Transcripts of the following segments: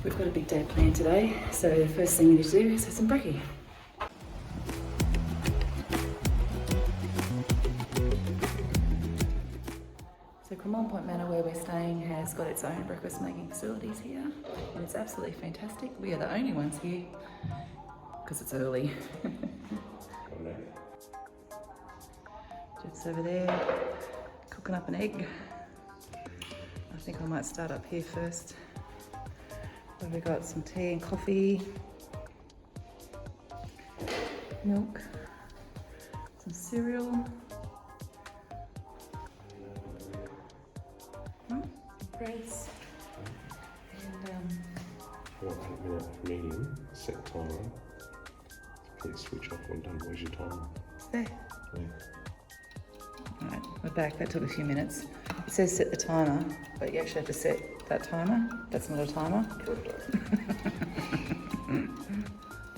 We've got a big day planned today, so the first thing we need to do is have some brekkie. So Cremorne Point Manor, where we're staying, has got its own breakfast making facilities here, and it's absolutely fantastic. We are the only ones here because it's early. Jeff's over there cooking up an egg. I think I might start up here first. We've got some tea and coffee, milk, some cereal, breads, and Well, 8 minute medium, set timer. Please switch off when done. Where's your timer? there. Yeah. Alright, we're back. That took a few minutes. It says set the timer, but you actually have to set that timer. That's not a timer.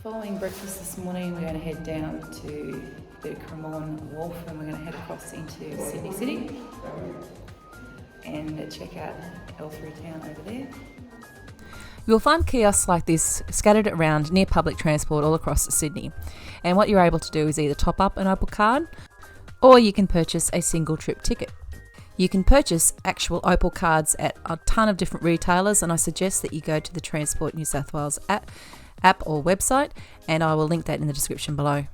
Following breakfast this morning, we're going to head down to the Cremorne Wharf and we're going to head across into Syndey City and check out L3 Town over there. You'll find kiosks like this scattered around near public transport all across Sydney. And what you're able to do is either top up an Opal Card or you can purchase a single trip ticket. You can purchase actual Opal Cards at a ton of different retailers, and I suggest that you go to the Transport New South Wales app or website, and I will link that in the description below.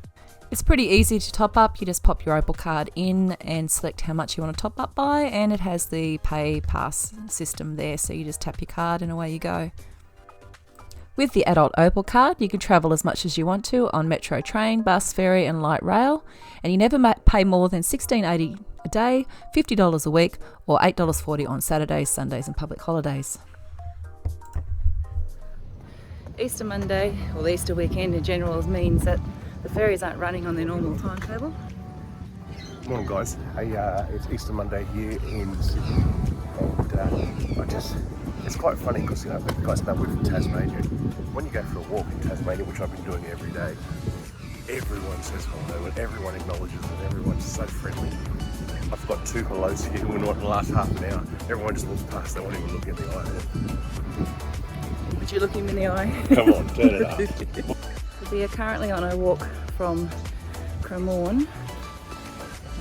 It's pretty easy to top up. You just pop your Opal Card in and select how much you want to top up by, and it has the pay pass system there, so you just tap your card and away you go. With the adult Opal Card, you can travel as much as you want to on metro train, bus, ferry and light rail, and you never pay more than $16.80 a day, $50 a week, or $8.40 on Saturdays, Sundays and public holidays. Easter Monday, or the Easter weekend in general, means that the ferries aren't running on their normal timetable. Morning, guys. Hey, it's Easter Monday here in Sydney, and it's quite funny because, you guys know we're from Tasmania. When you go for a walk in Tasmania, which I've been doing every day, everyone says hello and everyone acknowledges it. Everyone's so friendly. I've got 2 hellos here in the last half an hour. Everyone just walks past, they won't even look in the eye. Would you look him in the eye? Come on, turn it up. We are currently on a walk from Cremorne.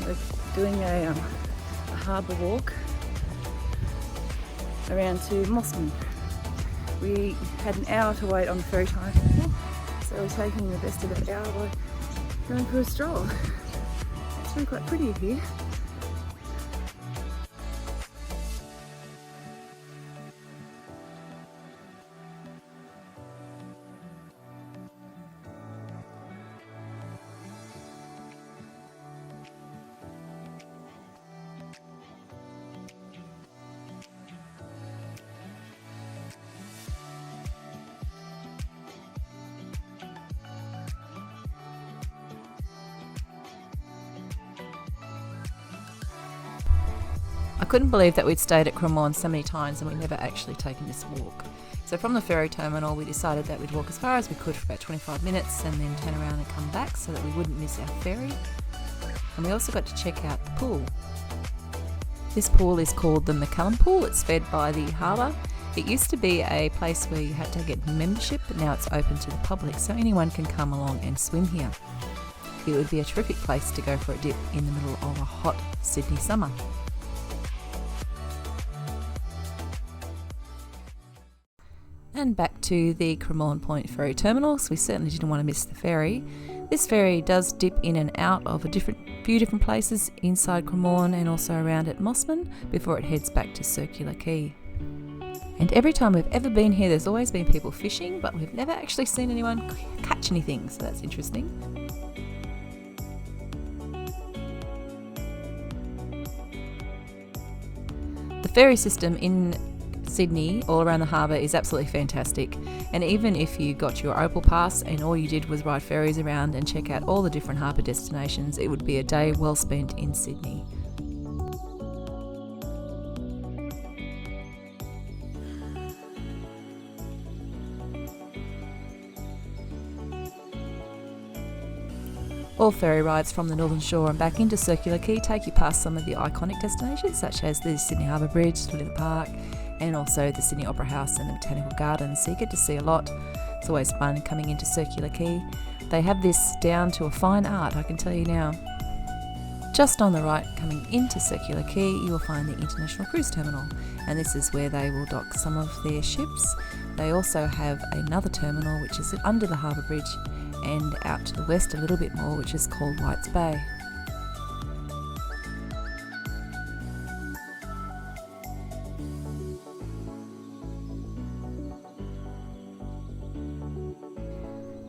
We're doing a harbour walk around to Mossman. We had an hour to wait on the ferry time, so we're taking the best of that hour by going for a stroll. It's really quite pretty here. I couldn't believe that we'd stayed at Cremorne so many times and we'd never actually taken this walk. So from the ferry terminal we decided that we'd walk as far as we could for about 25 minutes and then turn around and come back so that we wouldn't miss our ferry. And we also got to check out the pool. This pool is called the McCallum Pool. It's fed by the harbour. It used to be a place where you had to get membership, but now it's open to the public so anyone can come along and swim here. It would be a terrific place to go for a dip in the middle of a hot Sydney summer. And back to the Cremorne Point ferry terminals. We certainly didn't want to miss the ferry. This ferry does dip in and out of a few different places inside Cremorne and also around at Mossman before it heads back to Circular Quay. And every time we've ever been here, there's always been people fishing, but we've never actually seen anyone catch anything, so that's interesting. The ferry system in Sydney, all around the harbour, is absolutely fantastic, and even if you got your Opal Pass and all you did was ride ferries around and check out all the different harbour destinations, it would be a day well spent in Sydney. All ferry rides from the Northern Shore and back into Circular Quay take you past some of the iconic destinations such as the Sydney Harbour Bridge, Hyde Park, and also the Sydney Opera House and the Botanical Gardens, so you get to see a lot. It's always fun coming into Circular Quay. They have this down to a fine art, I can tell you now. Just on the right, coming into Circular Quay, you will find the International Cruise Terminal, and this is where they will dock some of their ships. They also have another terminal which is under the harbour bridge and out to the west a little bit more, which is called Whites Bay.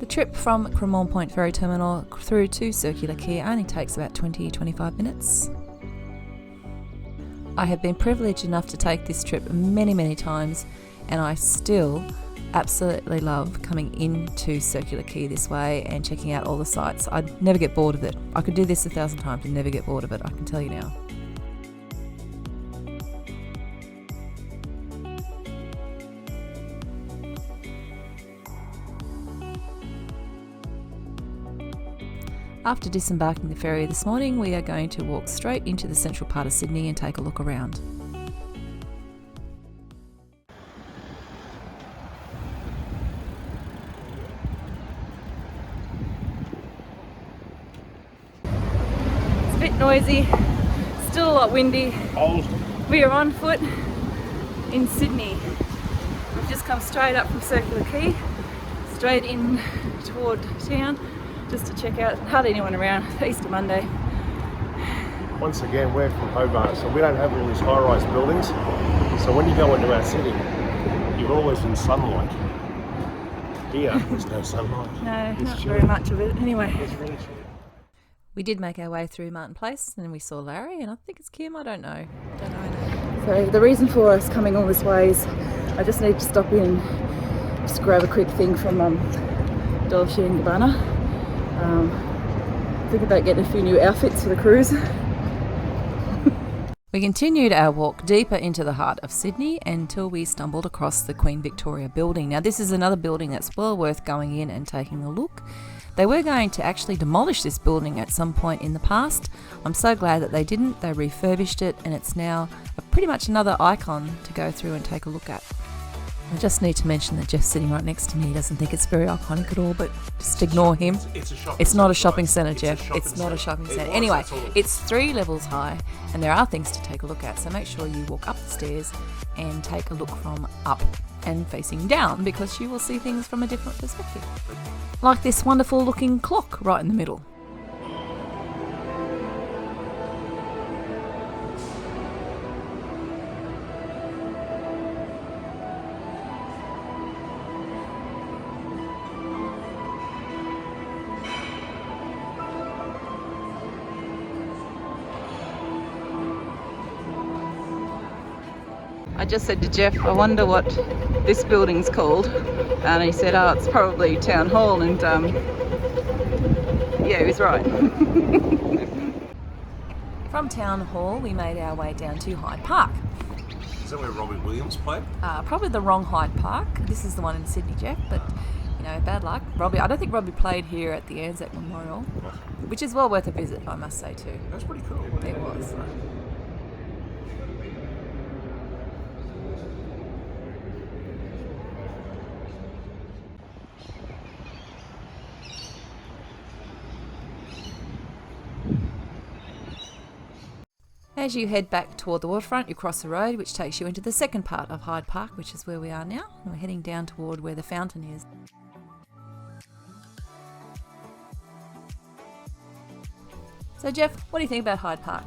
The trip from Cremorne Point Ferry Terminal through to Circular Quay only takes about 20-25 minutes. I have been privileged enough to take this trip many times, and I still absolutely love coming into Circular Quay this way and checking out all the sites. I'd never get bored of it. I could do this 1,000 times and never get bored of it, I can tell you now. After disembarking the ferry this morning, we are going to walk straight into the central part of Sydney and take a look around. It's a bit noisy, still a lot windy. We are on foot in Sydney. We've just come straight up from Circular Quay, straight in toward town, just to check out. Hardly anyone around. Easter Monday. Once again, we're from Hobart, so we don't have all these high-rise buildings. So when you go into our city, you're always in sunlight. Here, there's no sunlight. No, It's not chilly. very much of it. Anyway, It's really chilly. We did make our way through Martin Place, and then we saw Larry, and I think it's Kim, I don't know. so the reason for us coming all this way is I just need to stop in, just grab a quick thing from Dolce & Gabbana. Think about getting a few new outfits for the cruise. We continued our walk deeper into the heart of Sydney until we stumbled across the Queen Victoria building. Now this is another building that's well worth going in and taking a look. They were going to actually demolish this building at some point in the past. I'm so glad that they didn't. They refurbished it and it's now pretty much another icon to go through and take a look at. I just need to mention that Jeff's sitting right next to me. He doesn't think it's very iconic at all, but just ignore him. It's not a shopping centre, Jeff. It's not a shopping centre. Anyway, it's 3 levels high and there are things to take a look at. So make sure you walk up the stairs and take a look from up and facing down, because you will see things from a different perspective. Like this wonderful looking clock right in the middle. I just said to Jeff, I wonder what this building's called, and he said, oh, it's probably Town Hall, and yeah, he was right. From Town Hall we made our way down to Hyde Park. Is that where Robbie Williams played? Probably the wrong Hyde Park. This is the one in Sydney, Jeff, but you know, bad luck. I don't think Robbie played here at the ANZAC Memorial, which is well worth a visit, I must say too. That's pretty cool. It was. As you head back toward the waterfront, you cross the road, which takes you into the second part of Hyde Park, which is where we are now. And we're heading down toward where the fountain is. So Jeff, what do you think about Hyde Park?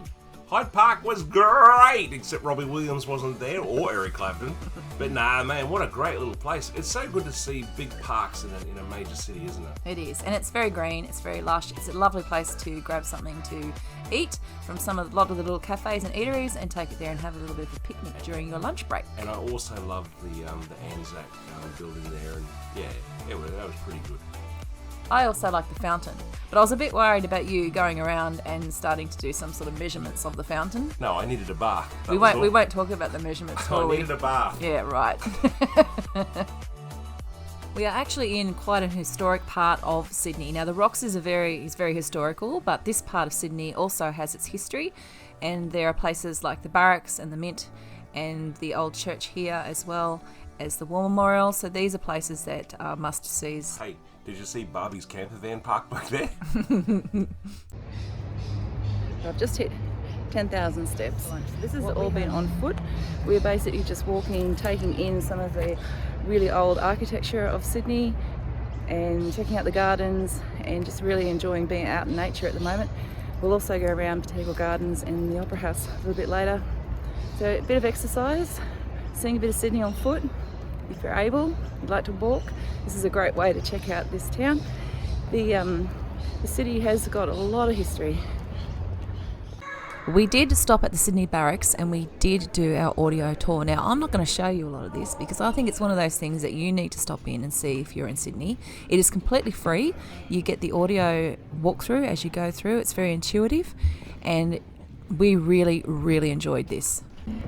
Hyde Park was great, except Robbie Williams wasn't there, or Eric Clapton. But nah, man, what a great little place. It's so good to see big parks in a major city, isn't it? It is, and it's very green, it's very lush. It's a lovely place to grab something to eat from a lot of the little cafes and eateries and take it there and have a little bit of a picnic during your lunch break. And I also loved the ANZAC building there, and yeah, that was pretty good. I also like the fountain, but I was a bit worried about you going around and starting to do some sort of measurements of the fountain. No, I needed a bath. We won't talk about the measurements, will I we? needed a bath. Yeah, right. We are actually in quite an historic part of Sydney. Now, the Rocks is very historical, but this part of Sydney also has its history, and there are places like the Barracks and the Mint and the old church here, as well as the War Memorial. So these are places that are must-sees. Hey, did you see Barbie's camper van parked back there? I've just hit 10,000 steps. This has all been on foot. We're basically just walking, taking in some of the really old architecture of Sydney and checking out the gardens and just really enjoying being out in nature at the moment. We'll also go around Botanical Gardens and the Opera House a little bit later. So a bit of exercise, seeing a bit of Sydney on foot. If you're able, you'd like to walk, this is a great way to check out this town. The city has got a lot of history. We did stop at the Syndey Barracks and we did do our audio tour. Now, I'm not going to show you a lot of this because I think it's one of those things that you need to stop in and see if you're in Sydney. It is completely free. You get the audio walkthrough as you go through. It's very intuitive and we really, really enjoyed this.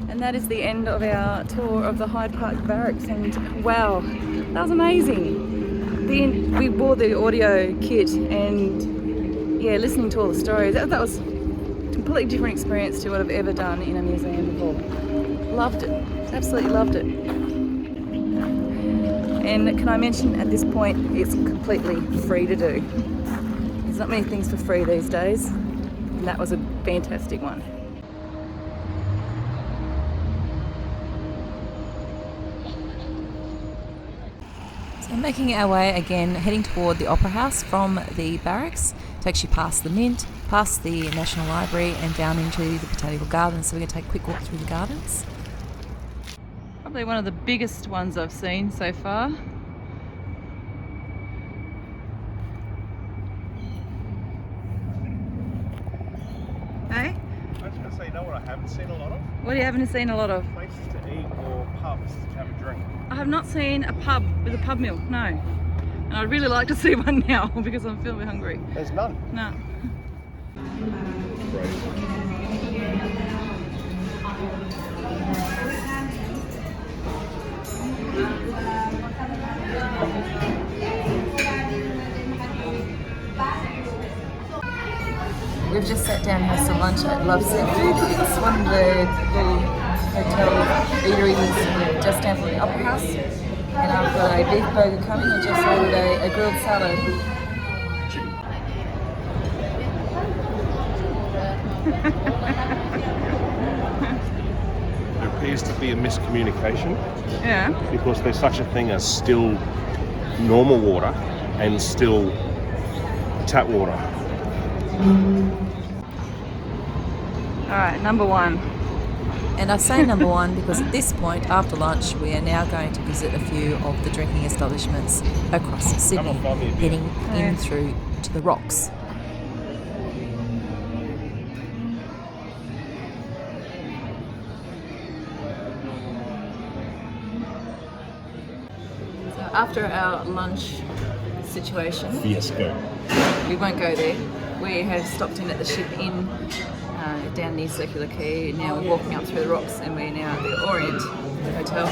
And that is the end of our tour of the Hyde Park Barracks, and wow, that was amazing. We wore the audio kit and yeah, listening to all the stories, that was completely different experience to what I've ever done in a museum before. Loved it, absolutely loved it. And can I mention at this point, it's completely free to do. There's not many things for free these days, and that was a fantastic one. So making our way again, heading toward the Opera House from the Barracks, takes you past the Mint, past the National Library and down into the Botanical Gardens. So we're going to take a quick walk through the gardens. Probably one of the biggest ones I've seen so far. Hey? I was going to say, you know what I haven't seen a lot of? What do you haven't seen a lot of? Places to eat or pubs to have a drink. I have not seen a pub with a pub meal, no. And I'd really like to see one now because I'm feeling hungry. There's none. No. We've just sat down and had some lunch at Love Seafood. It's one of the little hotel eateries just down from the Opera House. And I've got a beef burger coming and just ordered a grilled salad. There appears to be a miscommunication Yeah. because there's such a thing as still normal water and still tap water. Alright, number one. And I say number one because at this point, after lunch, we are now going to visit a few of the drinking establishments across Sydney, find me a beer. heading in through to the Rocks. So after our lunch situation, Fiasco. We won't go there. We have stopped in at the Ship Inn down near Circular Quay. Now we're walking up through the Rocks and we're now at the Orient Hotel.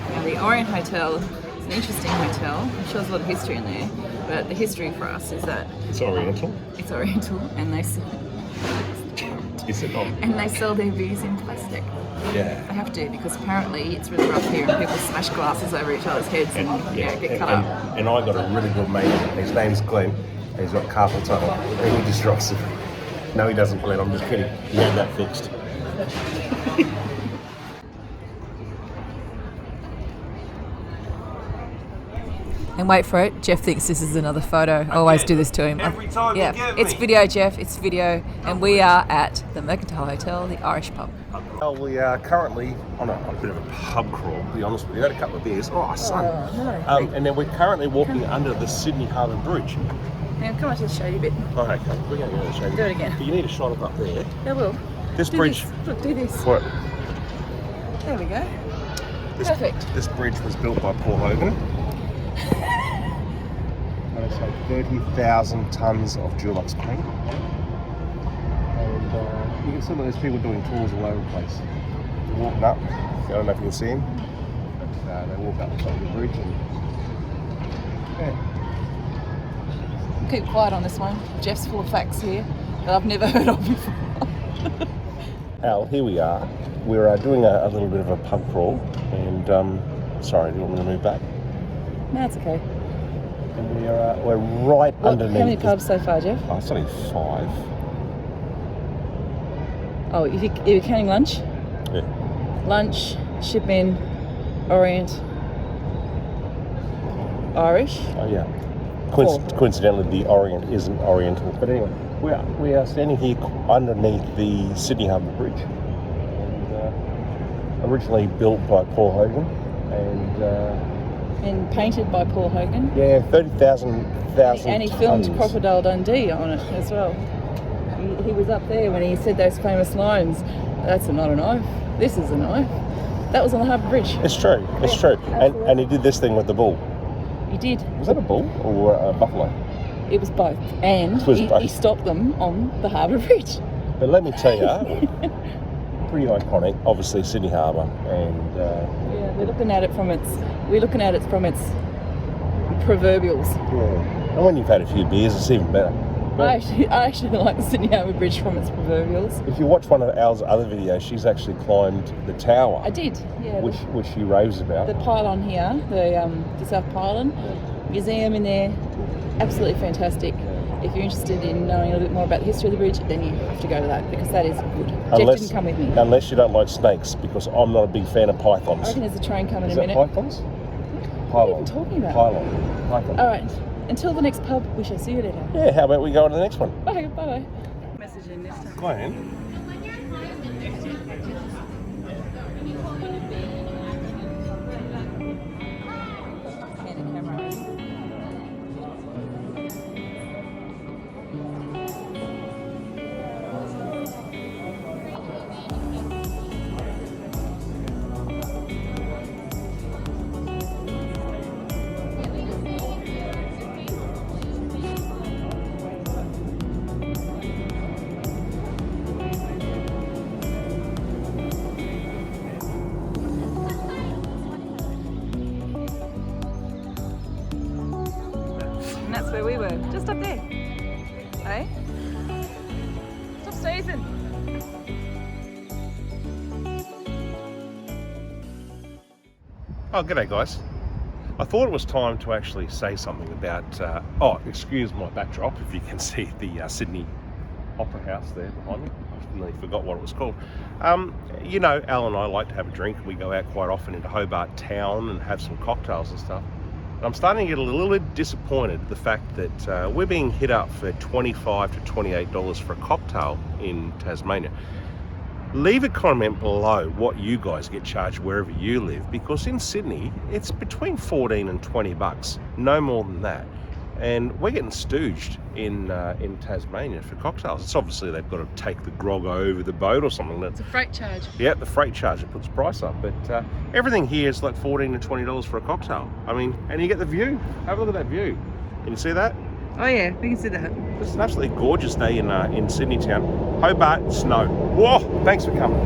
Now the Orient Hotel is an interesting hotel. I'm sure there's a lot of history in there, but the history for us is that It's oriental. it's Oriental and they Is it not? and they sell their beers in plastic. Yeah. They have to because apparently it's really rough here and people smash glasses over each other's heads and get cut up. And I got a really good mate. His name's Glenn. He's got carpal tunnel, and he just drops it. No, he doesn't, Glenn. I'm just kidding. He had that fixed. And wait for it, Jeff thinks this is another photo. I always do this to him. Every time yeah, you give it's me. video, Jeff. It's video, and we are at the Mercantile Hotel, the Irish pub. Well, we are currently on a bit of a pub crawl, to be honest with you. Had a couple of beers. Oh, son. And then we're currently walking under the Sydney Harbour Bridge. Now come on, just show you a bit. Oh, okay. We're going to go to show you. Do it again. But you need a shot of up there. I will. This Do bridge. this. Look, do this. What? There we go. This, Perfect. This bridge was built by Paul Hogan. And it's like 30,000 tonnes of Dulux paint. And you can see there's people doing tours all over the place. They're walking up. I don't know if you can see them. But, they walk up the top of the bridge and yeah. Keep quiet on this one. Jeff's full of facts here that I've never heard of before. Al, here we are. We're doing a little bit of a pub crawl, and sorry, do you want me to move back? No, it's okay. And we're right underneath. How many pubs so far, Jeff? Oh, it's only 5. Oh, if you're counting lunch? Yeah. Lunch, Ship Inn, Orient, Irish. Oh yeah. 4. Coincidentally, the Orient isn't Oriental, but anyway, we are standing here underneath the Sydney Harbour Bridge, and originally built by Paul Hogan, And painted by Paul Hogan. yeah, 30,000 And he filmed Crocodile Dundee on it as well. He was up there when he said those famous lines, "That's not a knife, this is a knife." That was on the Harbour Bridge. It's true, it's true. And he did this thing with the bull. He did. Was that a bull or a buffalo? It was both. And It was both. he stopped them on the Harbour Bridge. But let me tell you, pretty iconic, obviously Sydney Harbour, and Yeah, we're looking at it from its proverbials. yeah. And when you've had a few beers, it's even better. I actually like the Sydney Harbour Bridge from its proverbials. If you watch one of Al's other videos, she's actually climbed the tower, I did, yeah. which she raves about. The pylon here, the South Pylon, museum in there, absolutely fantastic. If you're interested in knowing a little bit more about the history of the bridge, then you have to go to that because that is good. Jeff didn't come with me. Unless you don't like snakes, because I'm not a big fan of I pythons. reckon there's a train coming Is in a that minute. pythons? What are you even talking about? Python. All right, until the next pub, we shall see you later. Yeah, how about we go on to the next one? Bye, bye. Message in next time. Glenn? Candid camera. And that's where we were, just up there. Hey? Stop sneezing. Oh, g'day guys. I thought it was time to actually say something about, excuse my backdrop if you can see the Sydney Opera House there behind me. I nearly forgot what it was called. You know, Al and I like to have a drink. We go out quite often into Hobart town and have some cocktails and stuff. And I'm starting to get a little bit disappointed at the fact that we're being hit up for $25 to $28 for a cocktail in Tasmania. Leave a comment below what you guys get charged wherever you live, because in Sydney it's between 14 and 20 bucks, no more than that. And we're getting stooged in Tasmania for cocktails. It's obviously they've got to take the grog over the boat or something. It's a freight charge. Yeah, the freight charge, it puts the price up. But everything here is like $14 to $20 for a cocktail. I mean, and you get the view. Have a look at that view. Can you see that? Oh yeah, we can see that. This is an absolutely gorgeous day in Sydney town. Hobart, snow. Whoa, thanks for coming.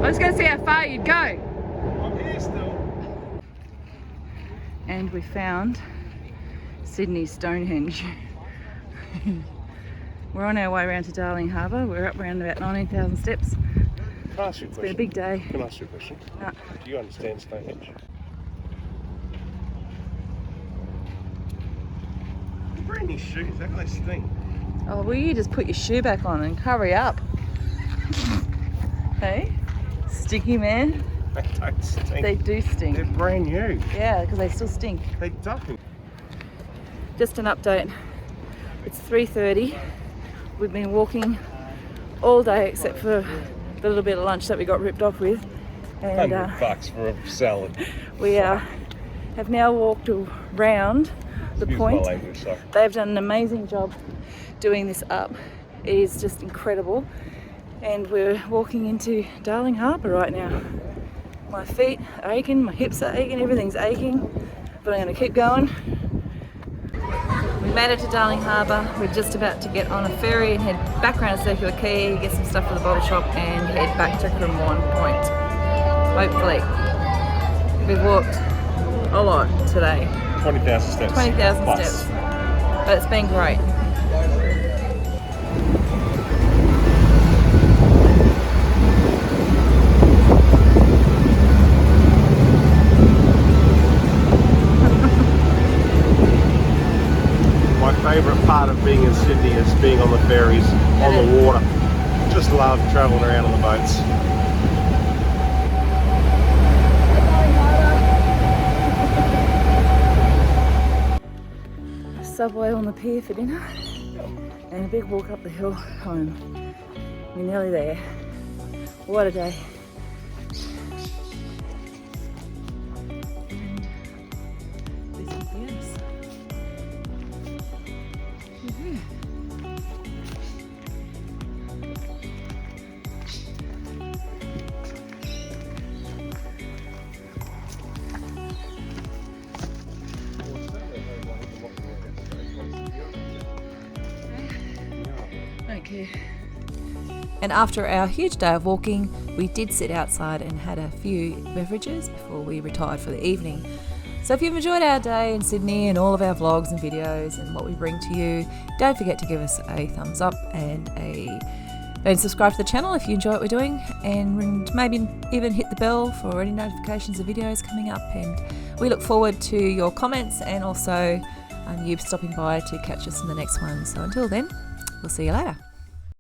I was going to see how far you'd go. I'm here still. And we found Sydney Stonehenge. We're on our way around to Darling Harbour. We're up around about 19,000 steps. Can I ask you a It's question? been a big day. Can I ask you a question? No. Do you understand Stonehenge? You're wearing these shoes, how can they stink? Oh, well, you just put your shoe back on and hurry up. Hey? Stinky man. They don't stink. They do stink. They're brand new. Yeah, because they still stink. They don't. Just an update. It's 3:30. We've been walking all day except for the little bit of lunch that we got ripped off with. And $100 for a salad. we have now walked around the Excuse point. my language, sorry. They've done an amazing job doing this up. It is just incredible. And we're walking into Darling Harbour right now. My feet are aching, my hips are aching, everything's aching. But I'm going to keep going. We made it to Darling Harbour. We're just about to get on a ferry and head back around to Circular Quay, get some stuff for the bottle shop and head back to Cremorne Point. Hopefully. We've walked a lot today. 20,000 steps. 20,000 plus. steps. But it's been great. My favourite part of being in Sydney is being on the ferries, on the water. Just love travelling around on the boats. Subway on the pier for dinner and a big walk up the hill home. We're nearly there. What a day. There's something else. Don't care. And after our huge day of walking, we did sit outside and had a few beverages before we retired for the evening. So if you've enjoyed our day in Sydney and all of our vlogs and videos and what we bring to you, don't forget to give us a thumbs up and subscribe to the channel if you enjoy what we're doing, and maybe even hit the bell for any notifications of videos coming up. And we look forward to your comments and also you stopping by to catch us in the next one. So until then, we'll see you later.